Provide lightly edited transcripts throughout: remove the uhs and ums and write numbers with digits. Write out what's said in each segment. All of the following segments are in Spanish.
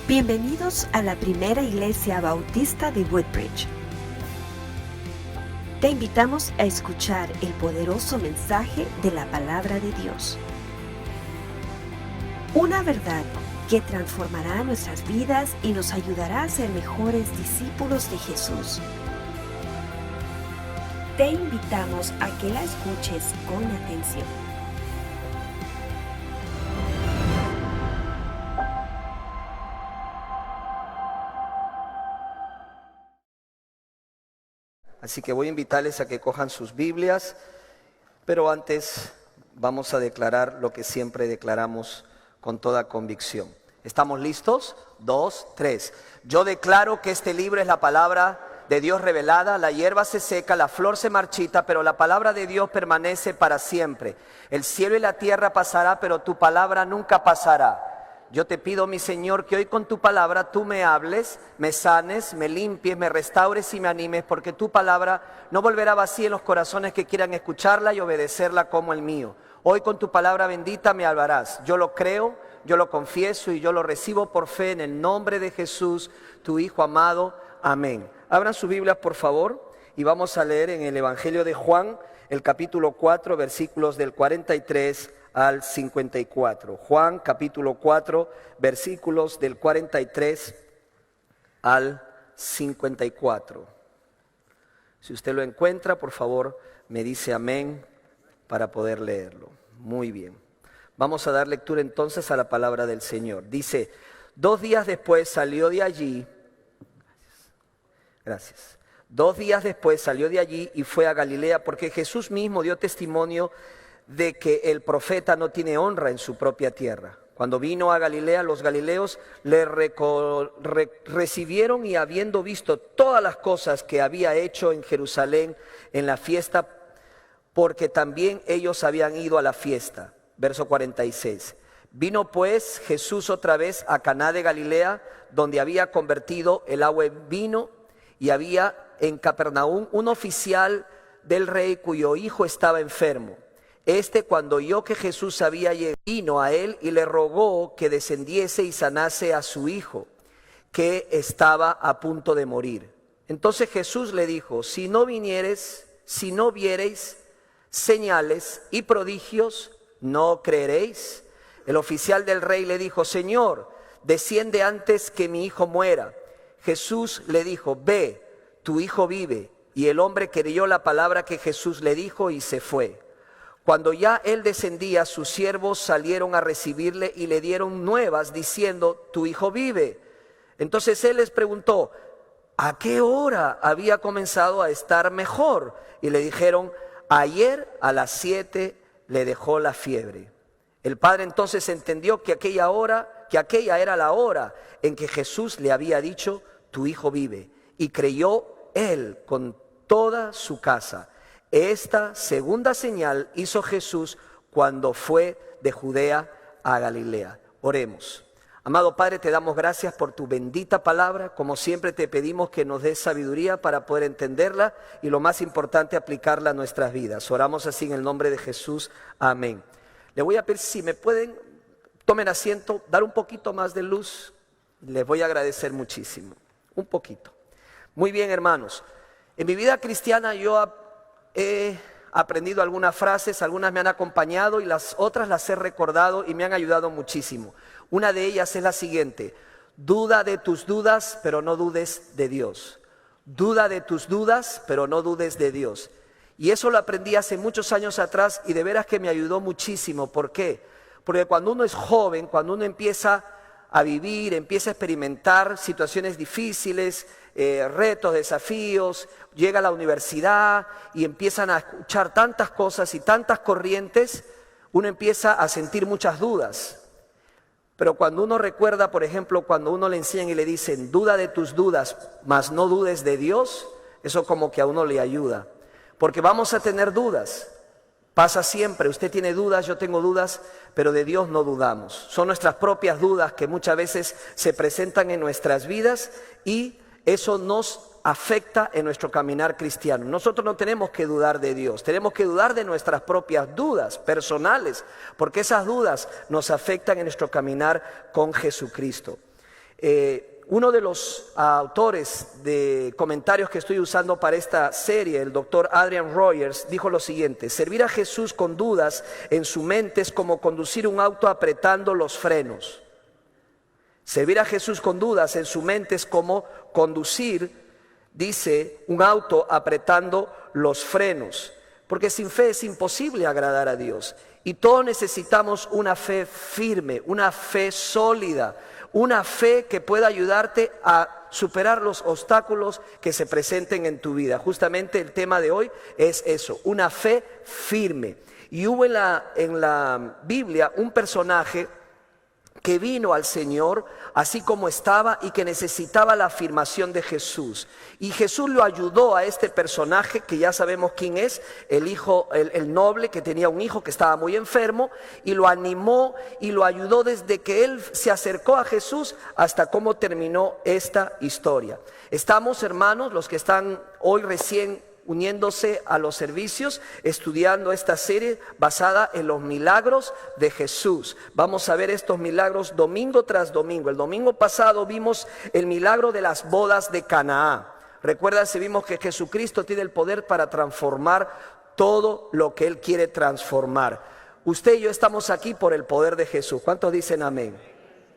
Bienvenidos a la primera iglesia bautista de Woodbridge. Te invitamos a escuchar el poderoso mensaje de la palabra de Dios. Una verdad que transformará nuestras vidas y nos ayudará a ser mejores discípulos de Jesús. Te invitamos a que la escuches con atención. Así que voy a invitarles a que cojan sus Biblias, pero antes vamos a declarar lo que siempre declaramos con toda convicción. ¿Estamos listos? 2, 3. Yo declaro que este libro es la palabra de Dios revelada. La hierba se seca, la flor se marchita, pero la palabra de Dios permanece para siempre. El cielo y la tierra pasará, pero tu palabra nunca pasará. Yo te pido, mi Señor, que hoy con tu palabra tú me hables, me sanes, me limpies, me restaures y me animes, porque tu palabra no volverá vacía en los corazones que quieran escucharla y obedecerla como el mío. Hoy con tu palabra bendita me hablarás. Yo lo creo, yo lo confieso y yo lo recibo por fe en el nombre de Jesús, tu Hijo amado. Amén. Abran sus Biblias, por favor, y vamos a leer en el Evangelio de Juan, el capítulo 4, versículos del 43 al 54. Juan capítulo 4, versículos del 43 al 54. Si usted lo encuentra, por favor, me dice amén para poder leerlo. Muy bien. Vamos a dar lectura entonces a la palabra del Señor. Dice, 2 días después salió de allí. Gracias. 2 días después salió de allí y fue a Galilea, porque Jesús mismo dio testimonio de que el profeta no tiene honra en su propia tierra. Cuando vino a Galilea, los galileos le recibieron y habiendo visto todas las cosas que había hecho en Jerusalén en la fiesta, porque también ellos habían ido a la fiesta. Verso 46. Vino pues Jesús otra vez a Caná de Galilea, donde había convertido el agua en vino, y había en Capernaum un oficial del rey cuyo hijo estaba enfermo. Cuando oyó que Jesús había llegado, vino a él y le rogó que descendiese y sanase a su hijo, que estaba a punto de morir. Entonces Jesús le dijo, si no viereis señales y prodigios, ¿no creeréis? El oficial del rey le dijo, Señor, desciende antes que mi hijo muera. Jesús le dijo, ve, tu hijo vive. Y el hombre creyó la palabra que Jesús le dijo y se fue. Cuando ya él descendía, sus siervos salieron a recibirle y le dieron nuevas diciendo, tu hijo vive. Entonces él les preguntó, ¿a qué hora había comenzado a estar mejor? Y le dijeron, ayer a las 7 le dejó la fiebre. El padre entonces entendió que aquella era la hora en que Jesús le había dicho, tu hijo vive. Y creyó él con toda su casa. Esta segunda señal hizo Jesús cuando fue de Judea a Galilea. Oremos. Amado Padre, te damos gracias por tu bendita palabra. Como siempre te pedimos que nos des sabiduría para poder entenderla y lo más importante, aplicarla a nuestras vidas. Oramos así en el nombre de Jesús. Amén. Le voy a pedir si me pueden, tomen asiento, dar un poquito más de luz. Les voy a agradecer muchísimo. Un poquito. Muy bien, hermanos. En mi vida cristiana yo he aprendido algunas frases, algunas me han acompañado y las otras las he recordado y me han ayudado muchísimo. Una de ellas es la siguiente: duda de tus dudas, pero no dudes de Dios. Duda de tus dudas, pero no dudes de Dios. Y eso lo aprendí hace muchos años atrás y de veras que me ayudó muchísimo. ¿Por qué? Porque cuando uno es joven, cuando uno empieza a vivir, empieza a experimentar situaciones difíciles, retos, desafíos, llega a la universidad y empiezan a escuchar tantas cosas y tantas corrientes, uno empieza a sentir muchas dudas. Pero cuando uno recuerda, por ejemplo, cuando uno le enseñan y le dicen, duda de tus dudas, mas no dudes de Dios, eso como que a uno le ayuda. Porque vamos a tener dudas. Pasa siempre, usted tiene dudas, yo tengo dudas, pero de Dios no dudamos. Son nuestras propias dudas que muchas veces se presentan en nuestras vidas y eso nos afecta en nuestro caminar cristiano. Nosotros no tenemos que dudar de Dios, tenemos que dudar de nuestras propias dudas personales, porque esas dudas nos afectan en nuestro caminar con Jesucristo. Uno de los autores de comentarios que estoy usando para esta serie, el doctor Adrian Rogers, dijo lo siguiente: servir a Jesús con dudas en su mente es como conducir un auto apretando los frenos. Servir a Jesús con dudas en su mente es como conducir, dice, un auto apretando los frenos. Porque sin fe es imposible agradar a Dios. Y todos necesitamos una fe firme, una fe sólida, una fe que pueda ayudarte a superar los obstáculos que se presenten en tu vida. Justamente el tema de hoy es eso, una fe firme. Y hubo en la Biblia un personaje que vino al Señor así como estaba y que necesitaba la afirmación de Jesús. Y Jesús lo ayudó a este personaje, que ya sabemos quién es, el hijo, el noble que tenía un hijo que estaba muy enfermo, y lo animó y lo ayudó desde que él se acercó a Jesús hasta cómo terminó esta historia. Estamos, hermanos, los que están hoy recién uniéndose a los servicios, estudiando esta serie basada en los milagros de Jesús. Vamos a ver estos milagros domingo tras domingo. El domingo pasado vimos el milagro de las bodas de Canaán. Recuerda, si vimos que Jesucristo tiene el poder para transformar todo lo que Él quiere transformar. Usted y yo estamos aquí por el poder de Jesús. ¿Cuántos dicen amén?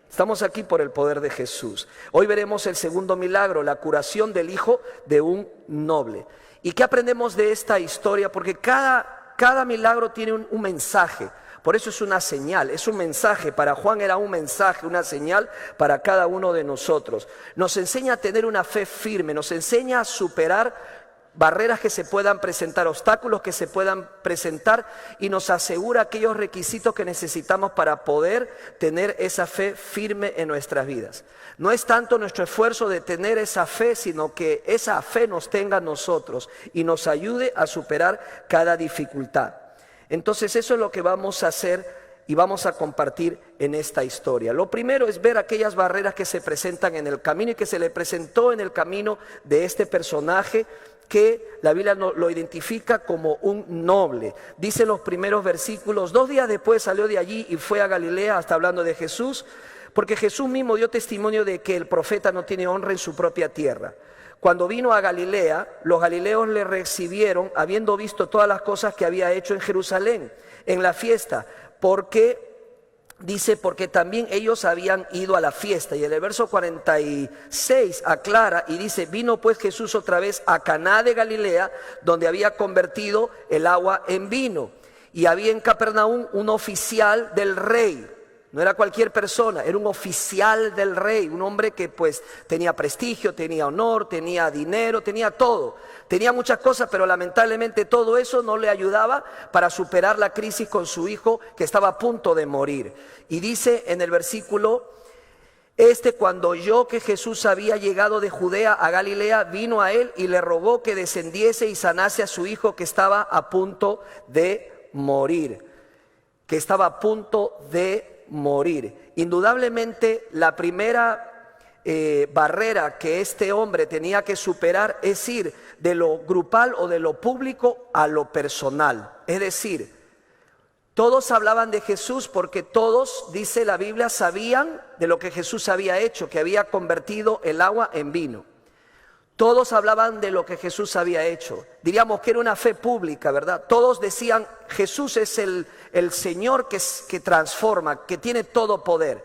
Estamos aquí por el poder de Jesús. Hoy veremos el segundo milagro, la curación del hijo de un noble. ¿Y qué aprendemos de esta historia? Porque cada milagro tiene un mensaje. Por eso es una señal, es un mensaje. Para Juan era un mensaje, una señal para cada uno de nosotros. Nos enseña a tener una fe firme, nos enseña a superar barreras que se puedan presentar, obstáculos que se puedan presentar, y nos asegura aquellos requisitos que necesitamos para poder tener esa fe firme en nuestras vidas. No es tanto nuestro esfuerzo de tener esa fe, sino que esa fe nos tenga a nosotros y nos ayude a superar cada dificultad. Entonces eso es lo que vamos a hacer y vamos a compartir en esta historia. Lo primero es ver aquellas barreras que se presentan en el camino y que se le presentó en el camino de este personaje, que la Biblia lo identifica como un noble. Dice en los primeros versículos: 2 días después salió de allí y fue a Galilea, hasta hablando de Jesús, porque Jesús mismo dio testimonio de que el profeta no tiene honra en su propia tierra. Cuando vino a Galilea, los galileos le recibieron, habiendo visto todas las cosas que había hecho en Jerusalén, en la fiesta, porque también ellos habían ido a la fiesta. Y en el verso 46 aclara y dice: vino pues Jesús otra vez a Caná de Galilea, donde había convertido el agua en vino. Y había en Capernaum un oficial del rey. No era cualquier persona, era un oficial del rey, un hombre que pues tenía prestigio, tenía honor, tenía dinero, tenía todo. Tenía muchas cosas, pero lamentablemente todo eso no le ayudaba para superar la crisis con su hijo, que estaba a punto de morir. Y dice en el versículo: cuando oyó que Jesús había llegado de Judea a Galilea, vino a él y le rogó que descendiese y sanase a su hijo, que estaba a punto de morir. Que estaba a punto de morir. Indudablemente la primera barrera que este hombre tenía que superar es ir de lo grupal o de lo público a lo personal. Es decir, todos hablaban de Jesús porque todos, dice la Biblia, sabían de lo que Jesús había hecho, que había convertido el agua en vino. Todos hablaban de lo que Jesús había hecho. Diríamos que era una fe pública, ¿verdad? Todos decían: Jesús es el Señor que transforma, que tiene todo poder.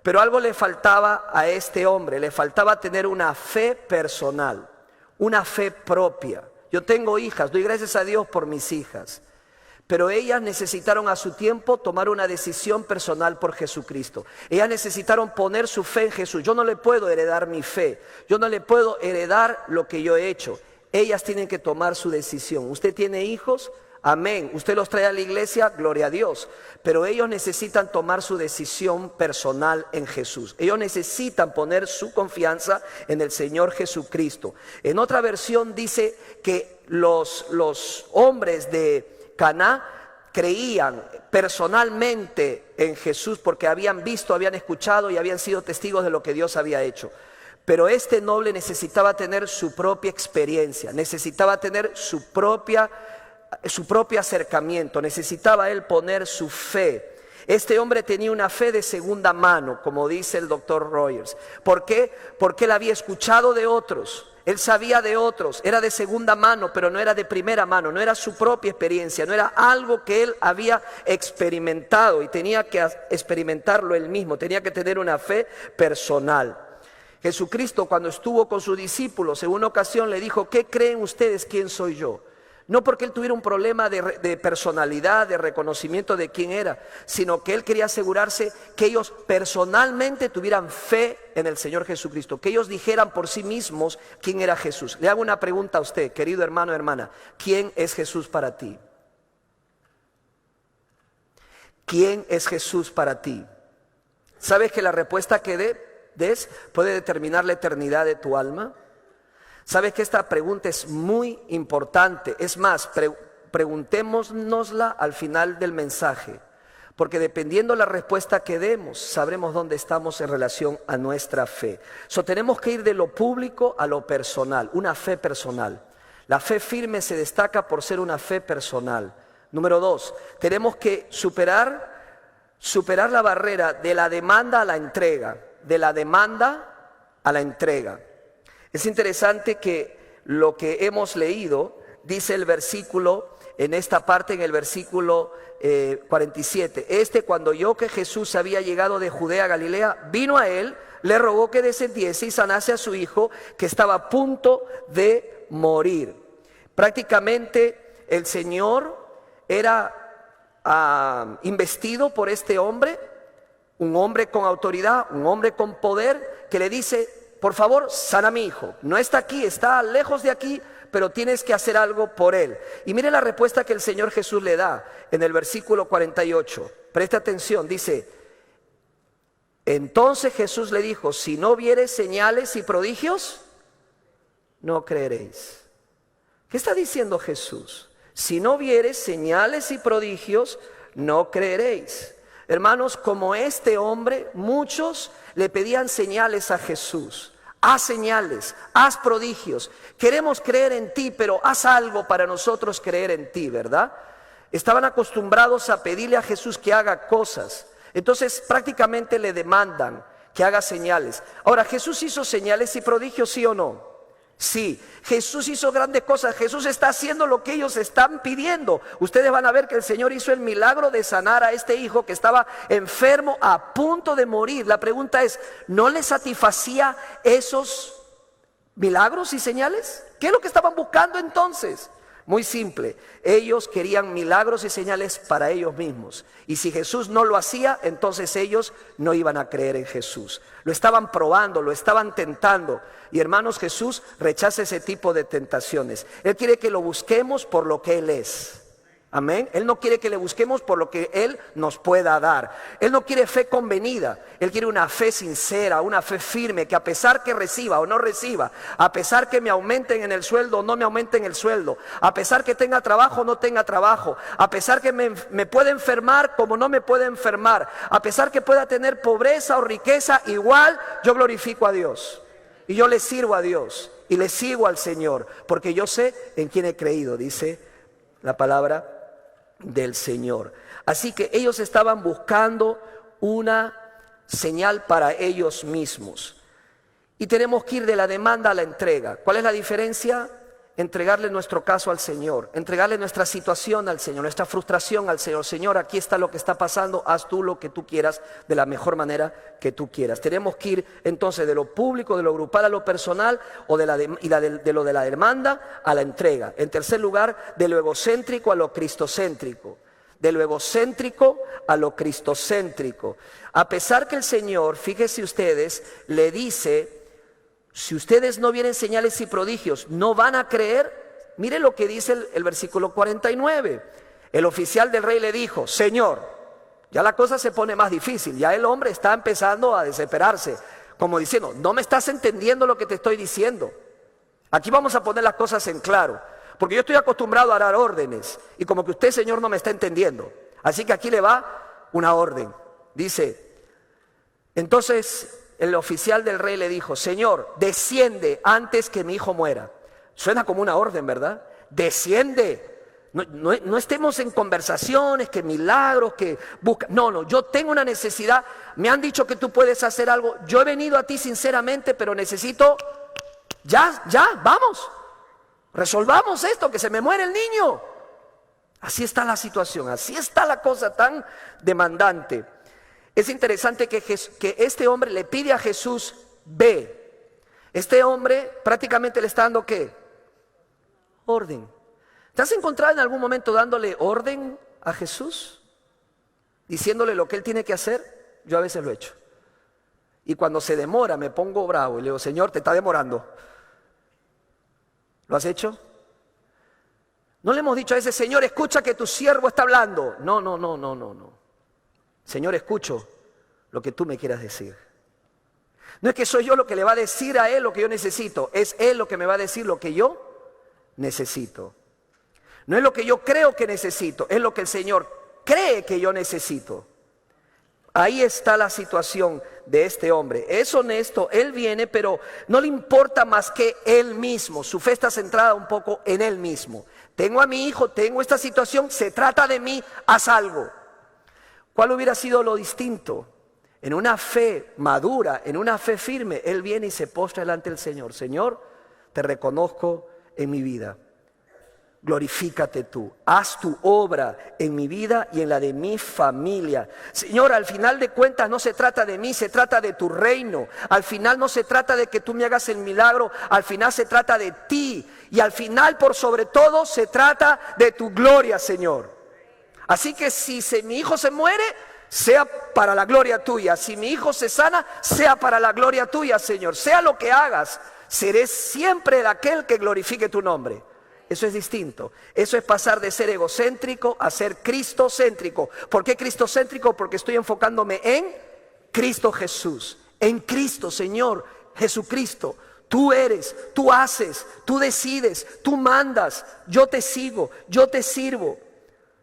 Pero algo le faltaba a este hombre, le faltaba tener una fe personal, una fe propia. Yo tengo hijas, doy gracias a Dios por mis hijas. Pero ellas necesitaron a su tiempo tomar una decisión personal por Jesucristo. Ellas necesitaron poner su fe en Jesús. Yo no le puedo heredar mi fe. Yo no le puedo heredar lo que yo he hecho. Ellas tienen que tomar su decisión. ¿Usted tiene hijos? Amén. Usted los trae a la iglesia, gloria a Dios. Pero ellos necesitan tomar su decisión personal en Jesús. Ellos necesitan poner su confianza en el Señor Jesucristo. En otra versión dice que los hombres de Caná creían personalmente en Jesús porque habían visto, habían escuchado y habían sido testigos de lo que Dios había hecho. Pero este noble necesitaba tener su propia experiencia, necesitaba tener su propio acercamiento, necesitaba él poner su fe. Este hombre tenía una fe de segunda mano, como dice el doctor Rogers. ¿Por qué? Porque él había escuchado de otros. Él sabía de otros, era de segunda mano, pero no era de primera mano, no era su propia experiencia, no era algo que él había experimentado y tenía que experimentarlo él mismo, tenía que tener una fe personal. Jesucristo, cuando estuvo con sus discípulos, en una ocasión le dijo: ¿qué creen ustedes quién soy yo? No porque él tuviera un problema de personalidad, de reconocimiento de quién era, sino que él quería asegurarse que ellos personalmente tuvieran fe en el Señor Jesucristo, que ellos dijeran por sí mismos quién era Jesús. Le hago una pregunta a usted, querido hermano, hermana: ¿quién es Jesús para ti? ¿Quién es Jesús para ti? ¿Sabes que la respuesta que des puede determinar la eternidad de tu alma? ¿Sabes que esta pregunta es muy importante? Es más, preguntémonosla al final del mensaje, porque dependiendo la respuesta que demos, sabremos dónde estamos en relación a nuestra fe. Tenemos que ir de lo público a lo personal, una fe personal. La fe firme se destaca por ser una fe personal. Número 2, tenemos que superar la barrera de la demanda a la entrega, de la demanda a la entrega. Es interesante que lo que hemos leído, dice el versículo, en esta parte, en el versículo 47. Cuando oyó que Jesús había llegado de Judea a Galilea, vino a él, le rogó que descendiese y sanase a su hijo, que estaba a punto de morir. Prácticamente el Señor era investido por este hombre, un hombre con autoridad, un hombre con poder, que le dice: por favor, sana a mi hijo. No está aquí, está lejos de aquí, pero tienes que hacer algo por él. Y mire la respuesta que el Señor Jesús le da en el versículo 48. Preste atención, dice: entonces Jesús le dijo: si no vieres señales y prodigios, no creeréis. ¿Qué está diciendo Jesús? Si no vieres señales y prodigios, no creeréis. Hermanos, como este hombre, muchos le pedían señales a Jesús. Haz señales, haz prodigios. Queremos creer en ti, pero haz algo para nosotros creer en ti, ¿verdad? Estaban acostumbrados a pedirle a Jesús que haga cosas. Entonces prácticamente le demandan que haga señales. Ahora, ¿Jesús hizo señales y prodigios, sí o no? Sí, Jesús hizo grandes cosas. Jesús está haciendo lo que ellos están pidiendo. Ustedes van a ver que el Señor hizo el milagro de sanar a este hijo que estaba enfermo, a punto de morir. La pregunta es: ¿no les satisfacía esos milagros y señales? ¿Qué es lo que estaban buscando entonces? Muy simple, ellos querían milagros y señales para ellos mismos. Y si Jesús no lo hacía, entonces ellos no iban a creer en Jesús. Lo estaban probando, lo estaban tentando. Y hermanos, Jesús rechaza ese tipo de tentaciones. Él quiere que lo busquemos por lo que Él es. Amén. Él no quiere que le busquemos por lo que Él nos pueda dar. Él no quiere fe convenida. Él quiere una fe sincera, una fe firme, que a pesar que reciba o no reciba, a pesar que me aumenten en el sueldo o no me aumenten el sueldo, a pesar que tenga trabajo o no tenga trabajo, a pesar que me pueda enfermar como no me pueda enfermar, a pesar que pueda tener pobreza o riqueza, igual yo glorifico a Dios. Y yo le sirvo a Dios y le sigo al Señor, porque yo sé en quién he creído, dice la palabra del Señor. Así que ellos estaban buscando una señal para ellos mismos. Y tenemos que ir de la demanda a la entrega. ¿Cuál es la diferencia? Entregarle nuestro caso al Señor, entregarle nuestra situación al Señor, nuestra frustración al Señor. Señor, aquí está lo que está pasando, haz tú lo que tú quieras de la mejor manera que tú quieras. Tenemos que ir entonces de lo público, de lo grupal a lo personal, o de lo de la demanda a la entrega. En tercer lugar, de lo egocéntrico a lo cristocéntrico. De lo egocéntrico a lo cristocéntrico. A pesar que el Señor, fíjense ustedes, le dice: si ustedes no vienen señales y prodigios, ¿no van a creer? Mire lo que dice el versículo 49. El oficial del rey le dijo: Señor, ya la cosa se pone más difícil, ya el hombre está empezando a desesperarse, como diciendo: no me estás entendiendo lo que te estoy diciendo. Aquí vamos a poner las cosas en claro, porque yo estoy acostumbrado a dar órdenes, y como que usted, Señor, no me está entendiendo. Así que aquí le va una orden. Dice, entonces el oficial del rey le dijo: Señor, desciende antes que mi hijo muera. Suena como una orden, ¿verdad? Desciende, No estemos en conversaciones, que milagros, que busca. No, yo tengo una necesidad. Me han dicho que tú puedes hacer algo. Yo he venido a ti sinceramente, pero necesito, ya, vamos. Resolvamos esto, que se me muere el niño. Así está la situación, así está la cosa tan demandante. Es interesante que este hombre le pide a Jesús, ve. Este hombre prácticamente le está dando ¿qué? Orden. ¿Te has encontrado en algún momento dándole orden a Jesús? Diciéndole lo que Él tiene que hacer. Yo a veces lo he hecho. Y cuando se demora me pongo bravo y le digo, Señor, te está demorando. ¿Lo has hecho? No le hemos dicho a ese Señor, escucha que tu siervo está hablando. No. Señor, escucho lo que tú me quieras decir. No es que soy yo lo que le va a decir a Él lo que yo necesito. Es Él lo que me va a decir lo que yo necesito. No es lo que yo creo que necesito, es lo que el Señor cree que yo necesito. Ahí está la situación de este hombre. Es honesto, él viene, pero no le importa más que él mismo. Su fe está centrada un poco en él mismo. Tengo a mi hijo, tengo esta situación, se trata de mí, haz algo. ¿Cuál hubiera sido lo distinto? En una fe madura, en una fe firme, él viene y se postra delante del Señor. Señor, te reconozco en mi vida. Glorifícate tú, haz tu obra en mi vida y en la de mi familia. Señor, al final de cuentas no se trata de mí, se trata de tu reino. Al final no se trata de que tú me hagas el milagro, al final se trata de ti. Y al final, por sobre todo, se trata de tu gloria, Señor. Así que si mi hijo se muere, sea para la gloria tuya. Si mi hijo se sana, sea para la gloria tuya, Señor. Sea lo que hagas, seré siempre de aquel que glorifique tu nombre. Eso es distinto. Eso es pasar de ser egocéntrico a ser cristocéntrico. ¿Por qué cristocéntrico? Porque estoy enfocándome en Cristo Jesús. En Cristo, Señor Jesucristo. Tú eres, tú haces, tú decides, tú mandas. Yo te sigo, yo te sirvo.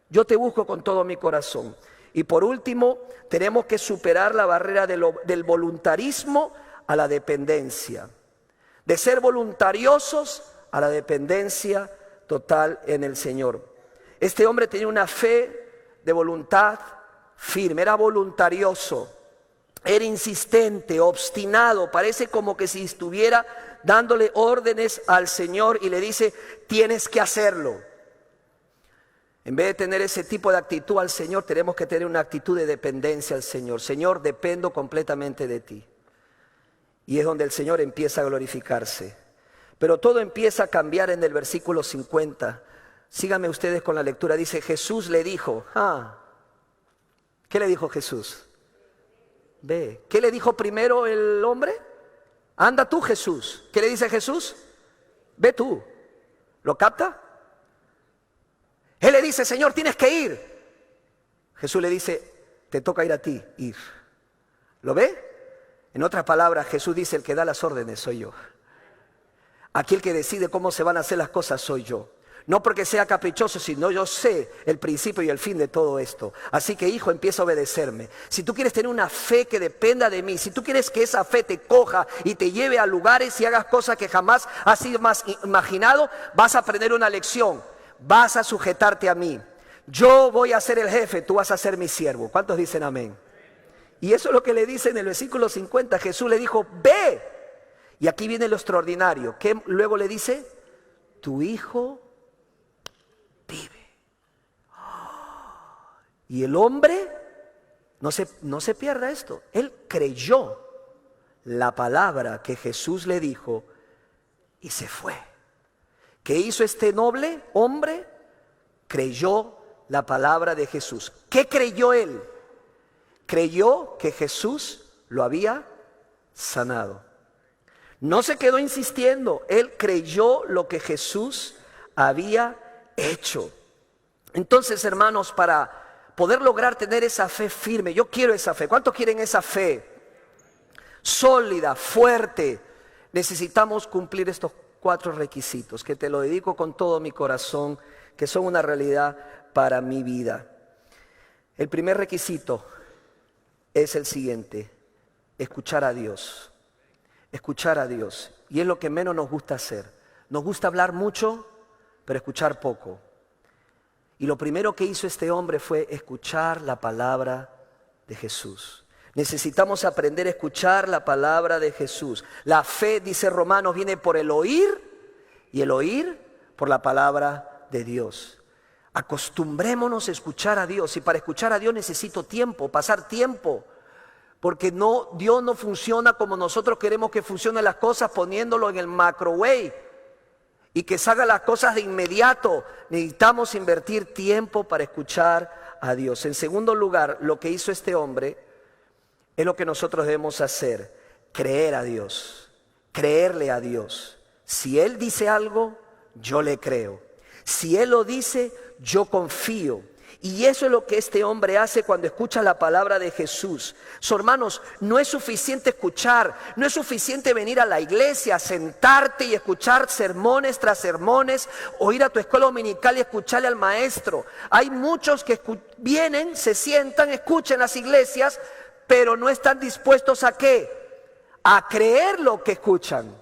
Yo te busco con todo mi corazón. Y por último, tenemos que superar la barrera del voluntarismo a la dependencia. De ser voluntariosos a la dependencia total en el Señor. Este hombre tenía una fe de voluntad firme, era voluntarioso, era insistente, obstinado, parece como que si estuviera dándole órdenes al Señor y le dice, tienes que hacerlo. En vez de tener ese tipo de actitud al Señor, tenemos que tener una actitud de dependencia al Señor. Señor, dependo completamente de ti. Y es donde el Señor empieza a glorificarse. Pero todo empieza a cambiar en el versículo 50. Síganme ustedes con la lectura. Dice, Jesús le dijo, ¿qué le dijo Jesús? Ve. ¿Qué le dijo primero el hombre? Anda tú, Jesús. ¿Qué le dice Jesús? Ve tú. ¿Lo capta? Él le dice, Señor, tienes que ir. Jesús le dice, te toca ir a ti, ir. ¿Lo ve? En otras palabras, Jesús dice, el que da las órdenes soy yo. Aquí el que decide cómo se van a hacer las cosas soy yo. No porque sea caprichoso, sino yo sé el principio y el fin de todo esto. Así que, hijo, empieza a obedecerme. Si tú quieres tener una fe que dependa de mí, si tú quieres que esa fe te coja y te lleve a lugares y hagas cosas que jamás has imaginado, vas a aprender una lección. Vas a sujetarte a mí. Yo voy a ser el jefe, tú vas a ser mi siervo. ¿Cuántos dicen amén? Y eso es lo que le dice en el versículo 50. Jesús le dijo, ve. Y aquí viene lo extraordinario. ¿Qué luego le dice? Tu hijo vive. Y el hombre, no se pierda esto, él creyó la palabra que Jesús le dijo y se fue. ¿Qué hizo este noble hombre? Creyó la palabra de Jesús. ¿Qué creyó él? Creyó que Jesús lo había sanado. No se quedó insistiendo, él creyó lo que Jesús había hecho. Entonces, hermanos, para poder lograr tener esa fe firme, yo quiero esa fe. ¿Cuántos quieren esa fe? Sólida, fuerte. Necesitamos cumplir estos 4 requisitos, que te lo dedico con todo mi corazón, que son una realidad para mi vida. El primer requisito es el siguiente: escuchar a Dios. Escuchar a Dios. Y es lo que menos nos gusta hacer. Nos gusta hablar mucho, pero escuchar poco. Y lo primero que hizo este hombre fue escuchar la palabra de Jesús. Necesitamos aprender a escuchar la palabra de Jesús. La fe, dice Romanos, viene por el oír y el oír por la palabra de Dios. Acostumbrémonos a escuchar a Dios, y para escuchar a Dios necesito tiempo, pasar tiempo, porque Dios no funciona como nosotros queremos que funcionen las cosas, poniéndolo en el microwave y que salgan las cosas de inmediato. Necesitamos invertir tiempo para escuchar a Dios. En segundo lugar, lo que hizo este hombre es lo que nosotros debemos hacer: creer a Dios, creerle a Dios. Si Él dice algo, yo le creo. Si Él lo dice, yo confío. Y eso es lo que este hombre hace cuando escucha la palabra de Jesús. Hermanos, no es suficiente escuchar, no es suficiente venir a la iglesia, sentarte y escuchar sermones tras sermones, o ir a tu escuela dominical y escucharle al maestro. Hay muchos que vienen, se sientan, escuchan las iglesias, pero no están dispuestos ¿a qué? A creer lo que escuchan.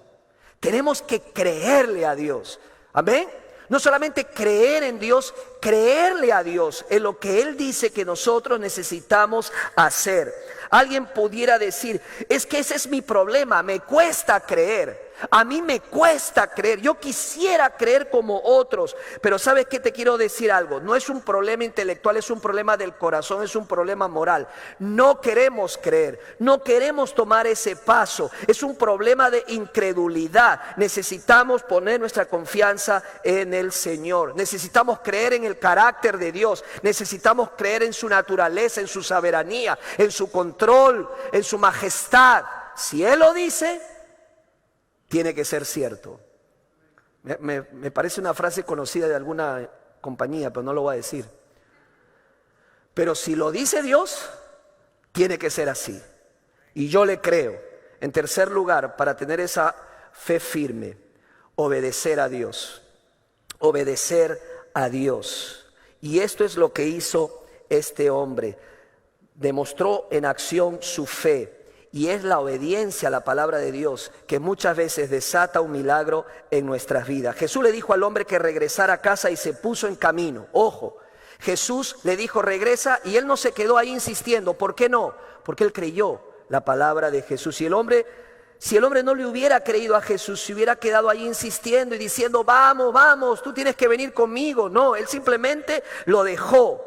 Tenemos que creerle a Dios. Amén. No solamente creer en Dios, creerle a Dios en lo que Él dice que nosotros necesitamos hacer. Alguien pudiera decir: es que ese es mi problema, me cuesta creer. A mí me cuesta creer, yo quisiera creer como otros. Pero ¿sabes qué? Te quiero decir algo: no es un problema intelectual, es un problema del corazón, es un problema moral. No queremos creer, no queremos tomar ese paso, es un problema de incredulidad. Necesitamos poner nuestra confianza en el Señor, necesitamos creer en el carácter de Dios, necesitamos creer en su naturaleza, en su soberanía, en su control, en su majestad. Si Él lo dice, tiene que ser cierto. Me parece una frase conocida de alguna compañía, pero no lo voy a decir. Pero si lo dice Dios, tiene que ser así. Y yo le creo. En tercer lugar, para tener esa fe firme, obedecer a Dios. Obedecer a Dios. Y esto es lo que hizo este hombre. Demostró en acción su fe. Y es la obediencia a la palabra de Dios que muchas veces desata un milagro en nuestras vidas. Jesús le dijo al hombre que regresara a casa y se puso en camino. Ojo, Jesús le dijo regresa, y él no se quedó ahí insistiendo. ¿Por qué no? Porque él creyó la palabra de Jesús. Si el hombre no le hubiera creído a Jesús, se hubiera quedado ahí insistiendo y diciendo: vamos, vamos, tú tienes que venir conmigo. No, él simplemente lo dejó.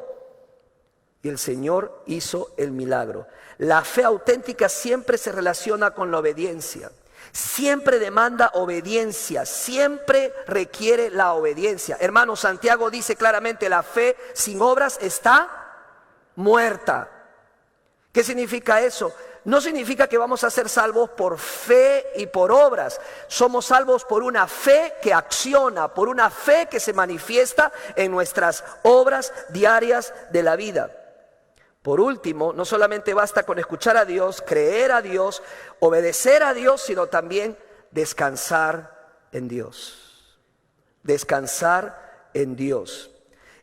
Y el Señor hizo el milagro. La fe auténtica siempre se relaciona con la obediencia. Siempre demanda obediencia, siempre requiere la obediencia. Hermano, Santiago dice claramente: la fe sin obras está muerta. ¿Qué significa eso? No significa que vamos a ser salvos por fe y por obras. Somos salvos por una fe que acciona, por una fe que se manifiesta en nuestras obras diarias de la vida. Por último, no solamente basta con escuchar a Dios, creer a Dios, obedecer a Dios, sino también descansar en Dios. Descansar en Dios.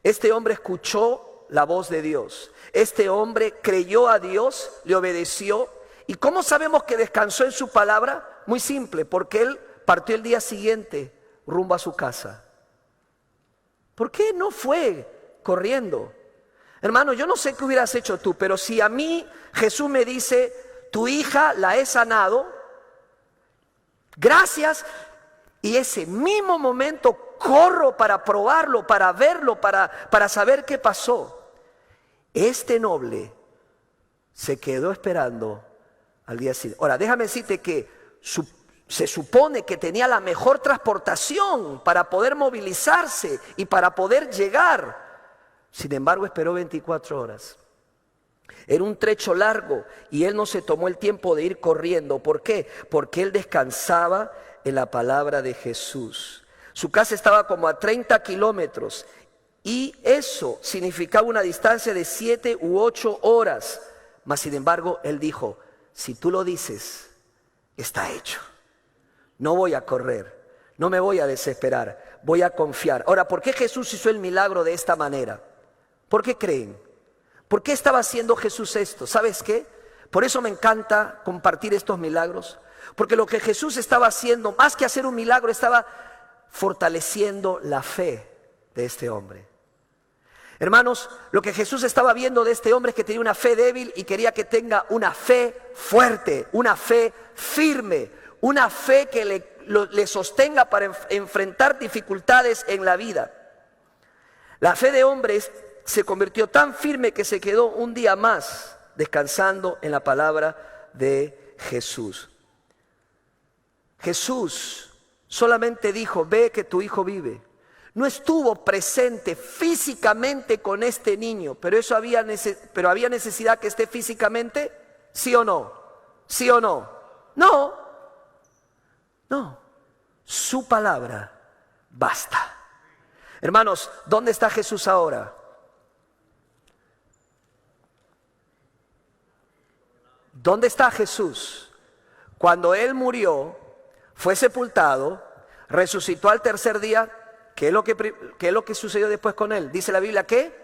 Este hombre escuchó la voz de Dios. Este hombre creyó a Dios, le obedeció. ¿Y cómo sabemos que descansó en su palabra? Muy simple, porque él partió el día siguiente rumbo a su casa. ¿Por qué no fue corriendo? Hermano, yo no sé qué hubieras hecho tú, pero si a mí Jesús me dice: tu hija la he sanado, gracias, y ese mismo momento corro para probarlo, para verlo, para saber qué pasó. Este noble se quedó esperando al día siguiente. Ahora, déjame decirte que se supone que tenía la mejor transportación para poder movilizarse y para poder llegar. Sin embargo, esperó 24 horas. Era un trecho largo y él no se tomó el tiempo de ir corriendo. ¿Por qué? Porque él descansaba en la palabra de Jesús. Su casa estaba como a 30 kilómetros y eso significaba una distancia de 7 u 8 horas. Mas sin embargo, él dijo: si tú lo dices, está hecho. No voy a correr, no me voy a desesperar, voy a confiar. Ahora, ¿por qué Jesús hizo el milagro de esta manera? ¿Por qué creen? ¿Por qué estaba haciendo Jesús esto? ¿Sabes qué? Por eso me encanta compartir estos milagros. Porque lo que Jesús estaba haciendo, más que hacer un milagro, estaba fortaleciendo la fe de este hombre. Hermanos, lo que Jesús estaba viendo de este hombre es que tenía una fe débil y quería que tenga una fe fuerte, una fe firme, una fe que le sostenga para enfrentar dificultades en la vida. La fe de hombres se convirtió tan firme que se quedó un día más descansando en la palabra de Jesús. Jesús solamente dijo, ve que tu hijo vive. No estuvo presente físicamente con este niño, pero había necesidad que esté físicamente, ¿sí o no? ¿Sí o no? No. Su palabra basta. Hermanos, ¿dónde está Jesús ahora? ¿Dónde está Jesús? Cuando Él murió, fue sepultado, resucitó al tercer día. ¿Qué es lo que sucedió después con Él? Dice la Biblia que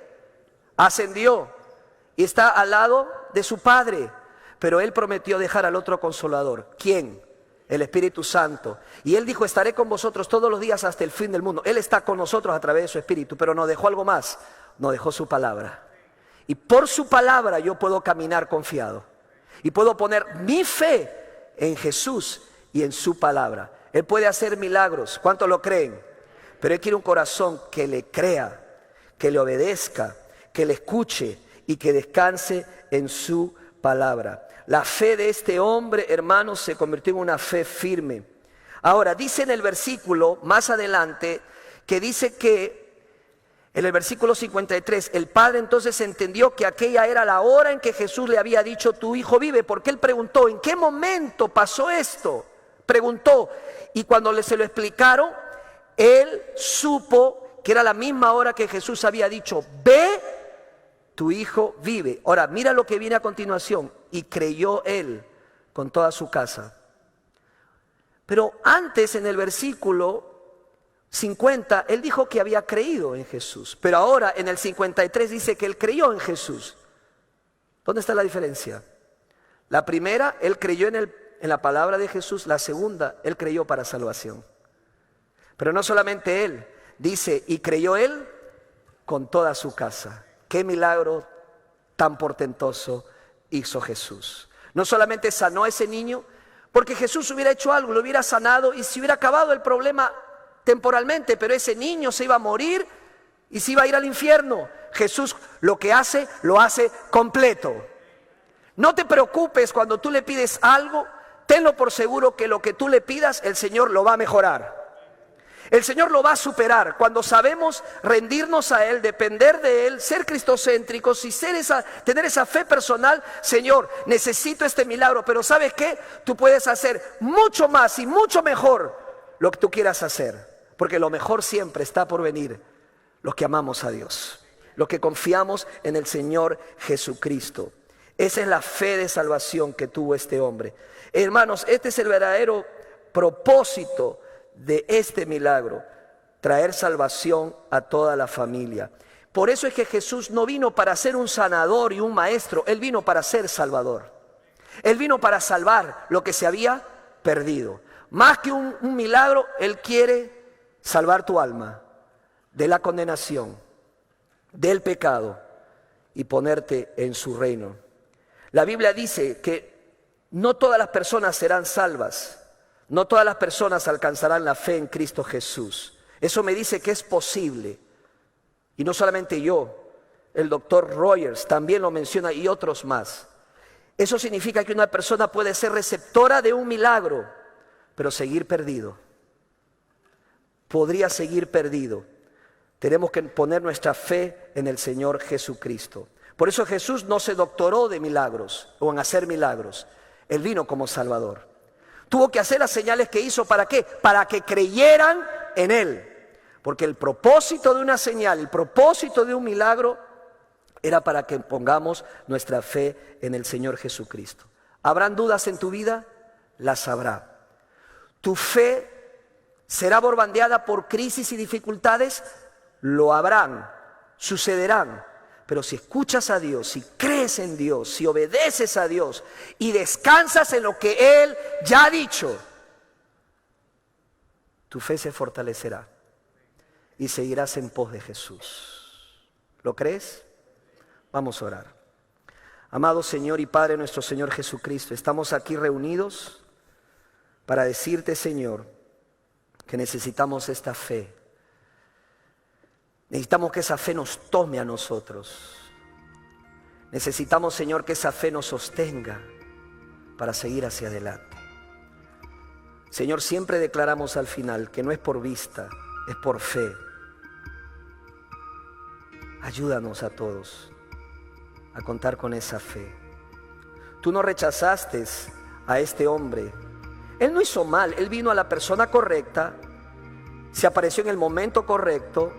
ascendió y está al lado de su Padre. Pero Él prometió dejar al otro Consolador. ¿Quién? El Espíritu Santo. Y Él dijo, estaré con vosotros todos los días hasta el fin del mundo. Él está con nosotros a través de su Espíritu, pero nos dejó algo más. Nos dejó su palabra. Y por su palabra yo puedo caminar confiado. Y puedo poner mi fe en Jesús y en su palabra. Él puede hacer milagros. ¿Cuántos lo creen? Pero Él quiere un corazón que le crea, que le obedezca, que le escuche y que descanse en su palabra. La fe de este hombre, hermanos, se convirtió en una fe firme. Ahora, dice en el versículo más adelante, que dice que en el versículo 53, el padre entonces entendió que aquella era la hora en que Jesús le había dicho, tu hijo vive, porque él preguntó, ¿en qué momento pasó esto? Preguntó, y cuando se lo explicaron, él supo que era la misma hora que Jesús había dicho, ve, tu hijo vive. Ahora, mira lo que viene a continuación. Y creyó él con toda su casa. Pero antes, en el versículo 50, él dijo que había creído en Jesús. Pero ahora, en el 53, dice que él creyó en Jesús. ¿Dónde está la diferencia? La primera, él creyó en la palabra de Jesús. La segunda, él creyó para salvación. Pero no solamente él, dice, y creyó él con toda su casa. Qué milagro tan portentoso hizo Jesús. No solamente sanó a ese niño, porque Jesús hubiera hecho algo, lo hubiera sanado y se hubiera acabado el problema temporalmente, pero ese niño se iba a morir y se iba a ir al infierno. Jesús lo que hace, lo hace completo. No te preocupes cuando tú le pides algo, tenlo por seguro que lo que tú le pidas, el Señor lo va a mejorar. El Señor lo va a superar cuando sabemos rendirnos a Él, depender de Él, ser cristocéntricos y tener esa fe personal. Señor, necesito este milagro, pero ¿sabes qué? Tú puedes hacer mucho más y mucho mejor lo que tú quieras hacer, porque lo mejor siempre está por venir. Los que amamos a Dios, los que confiamos en el Señor Jesucristo. Esa es la fe de salvación que tuvo este hombre. Hermanos, este es el verdadero propósito de este milagro, traer salvación a toda la familia. Por eso es que Jesús no vino para ser un sanador y un maestro, Él vino para ser salvador. Él vino para salvar lo que se había perdido. Más que un milagro, Él quiere salvar tu alma de la condenación, del pecado y ponerte en su reino. La Biblia dice que no todas las personas serán salvas. No todas las personas alcanzarán la fe en Cristo Jesús. Eso me dice que es posible. Y no solamente yo, el doctor Rogers también lo menciona y otros más. Eso significa que una persona puede ser receptora de un milagro, pero seguir perdido. Podría seguir perdido. Tenemos que poner nuestra fe en el Señor Jesucristo. Por eso Jesús no se doctoró de milagros o en hacer milagros. Él vino como Salvador. Tuvo que hacer las señales que hizo, ¿para qué? Para que creyeran en Él. Porque el propósito de una señal, el propósito de un milagro, era para que pongamos nuestra fe en el Señor Jesucristo. ¿Habrán dudas en tu vida? Las habrá. ¿Tu fe será borbandeada por crisis y dificultades? Lo habrán, sucederán. Pero si escuchas a Dios, si crees en Dios, si obedeces a Dios y descansas en lo que Él ya ha dicho, tu fe se fortalecerá y seguirás en pos de Jesús. ¿Lo crees? Vamos a orar. Amado Señor y Padre nuestro Señor Jesucristo, estamos aquí reunidos para decirte, Señor, que necesitamos esta fe. Necesitamos que esa fe nos tome a nosotros. Necesitamos, Señor, que esa fe nos sostenga para seguir hacia adelante. Señor, siempre declaramos al final que no es por vista, es por fe. Ayúdanos a todos a contar con esa fe. Tú no rechazaste a este hombre. Él no hizo mal, él vino a la persona correcta, se apareció en el momento correcto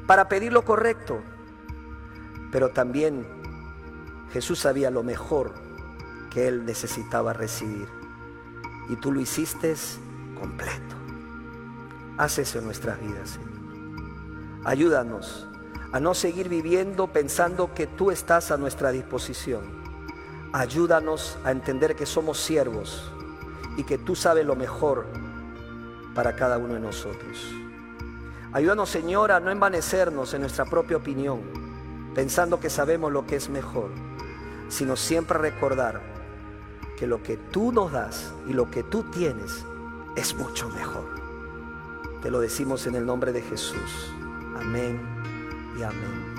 para pedir lo correcto. Pero también Jesús sabía lo mejor que él necesitaba recibir. Y tú lo hiciste completo. Haz eso en nuestras vidas, Señor. Ayúdanos a no seguir viviendo pensando que tú estás a nuestra disposición. Ayúdanos a entender que somos siervos y que tú sabes lo mejor para cada uno de nosotros. Ayúdanos, Señor, a no envanecernos en nuestra propia opinión, pensando que sabemos lo que es mejor, sino siempre recordar que lo que tú nos das y lo que tú tienes es mucho mejor. Te lo decimos en el nombre de Jesús. Amén y amén.